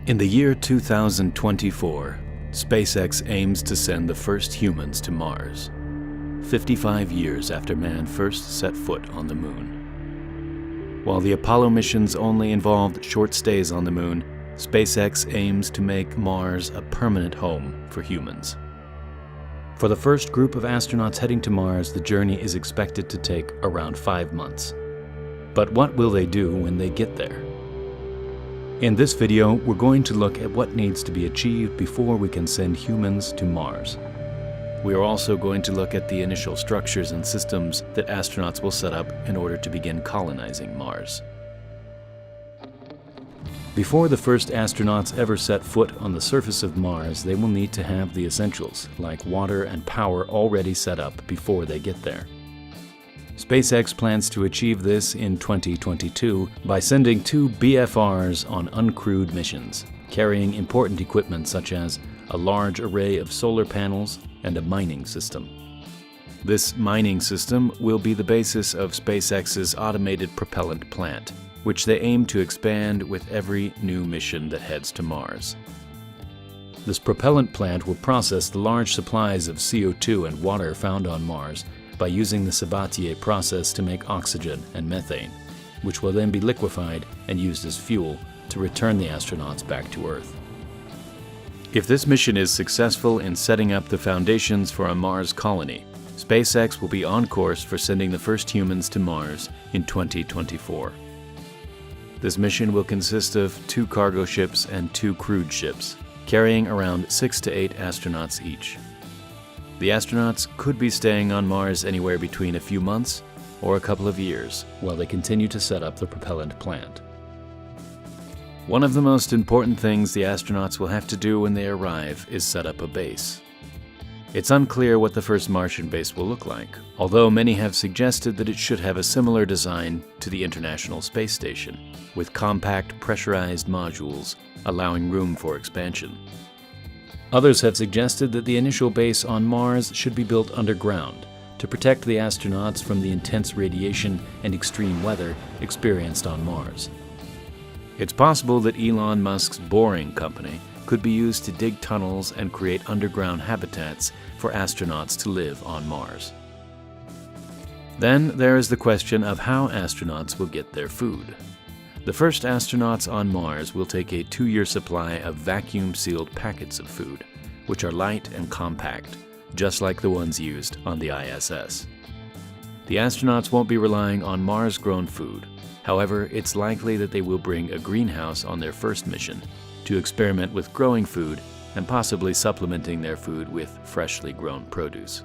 In the year 2024, SpaceX aims to send the first humans to Mars, 55 years after man first set foot on the moon. While the Apollo missions only involved short stays on the moon, SpaceX aims to make Mars a permanent home for humans. For the first group of astronauts heading to Mars, the journey is expected to take around 5 months. But what will they do when they get there? In this video, we're going to look at what needs to be achieved before we can send humans to Mars. We are also going to look at the initial structures and systems that astronauts will set up in order to begin colonizing Mars. Before the first astronauts ever set foot on the surface of Mars, they will need to have the essentials, like water and power, already set up before they get there. SpaceX plans to achieve this in 2022 by sending 2 BFRs on uncrewed missions, carrying important equipment such as a large array of solar panels and a mining system. This mining system will be the basis of SpaceX's automated propellant plant, which they aim to expand with every new mission that heads to Mars. This propellant plant will process the large supplies of CO2 and water found on Mars by using the Sabatier process to make oxygen and methane, which will then be liquefied and used as fuel to return the astronauts back to Earth. If this mission is successful in setting up the foundations for a Mars colony, SpaceX will be on course for sending the first humans to Mars in 2024. This mission will consist of 2 cargo ships and 2 crewed ships, carrying around 6 to 8 astronauts each. The astronauts could be staying on Mars anywhere between a few months or a couple of years while they continue to set up the propellant plant. One of the most important things the astronauts will have to do when they arrive is set up a base. It's unclear what the first Martian base will look like, although many have suggested that it should have a similar design to the International Space Station, with compact pressurized modules allowing room for expansion. Others have suggested that the initial base on Mars should be built underground to protect the astronauts from the intense radiation and extreme weather experienced on Mars. It's possible that Elon Musk's Boring Company could be used to dig tunnels and create underground habitats for astronauts to live on Mars. Then there is the question of how astronauts will get their food. The first astronauts on Mars will take a 2-year supply of vacuum-sealed packets of food, which are light and compact, just like the ones used on the ISS. The astronauts won't be relying on Mars-grown food. However, it's likely that they will bring a greenhouse on their first mission to experiment with growing food and possibly supplementing their food with freshly grown produce.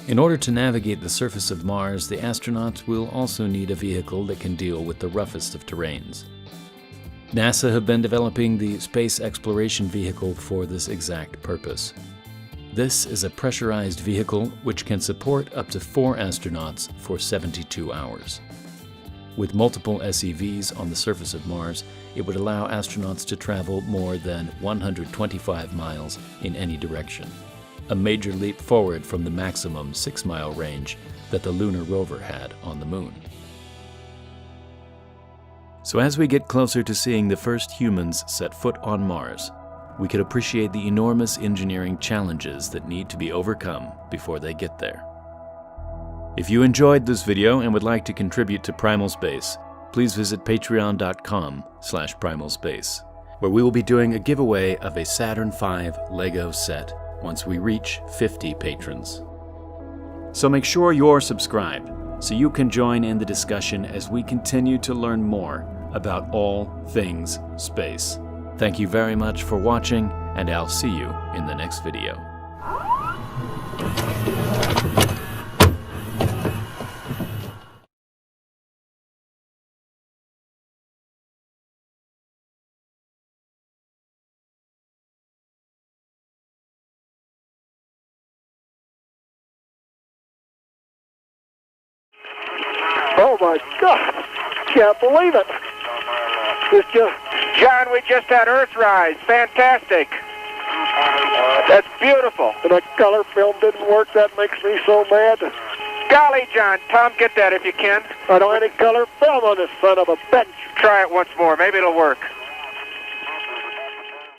In order to navigate the surface of Mars, the astronauts will also need a vehicle that can deal with the roughest of terrains. NASA have been developing the Space Exploration Vehicle for this exact purpose. This is a pressurized vehicle which can support up to 4 astronauts for 72 hours. With multiple SEVs on the surface of Mars, it would allow astronauts to travel more than 125 miles in any direction, a major leap forward from the maximum 6-mile range that the lunar rover had on the moon. So as we get closer to seeing the first humans set foot on Mars, we could appreciate the enormous engineering challenges that need to be overcome before they get there. If you enjoyed this video and would like to contribute to Primal Space, please visit patreon.com/primalspace, where we will be doing a giveaway of a Saturn V Lego set once we reach 50 patrons. So make sure you're subscribed so you can join in the discussion as we continue to learn more about all things space. Thank you very much for watching, and I'll see you in the next video. Oh my God, can't believe it. John, we just had Earthrise. Fantastic. That's beautiful. And that color film didn't work. That makes me so mad. Golly, John, Tom, get that if you can. I don't have any color film on this son of a bitch. Try it once more. Maybe it'll work.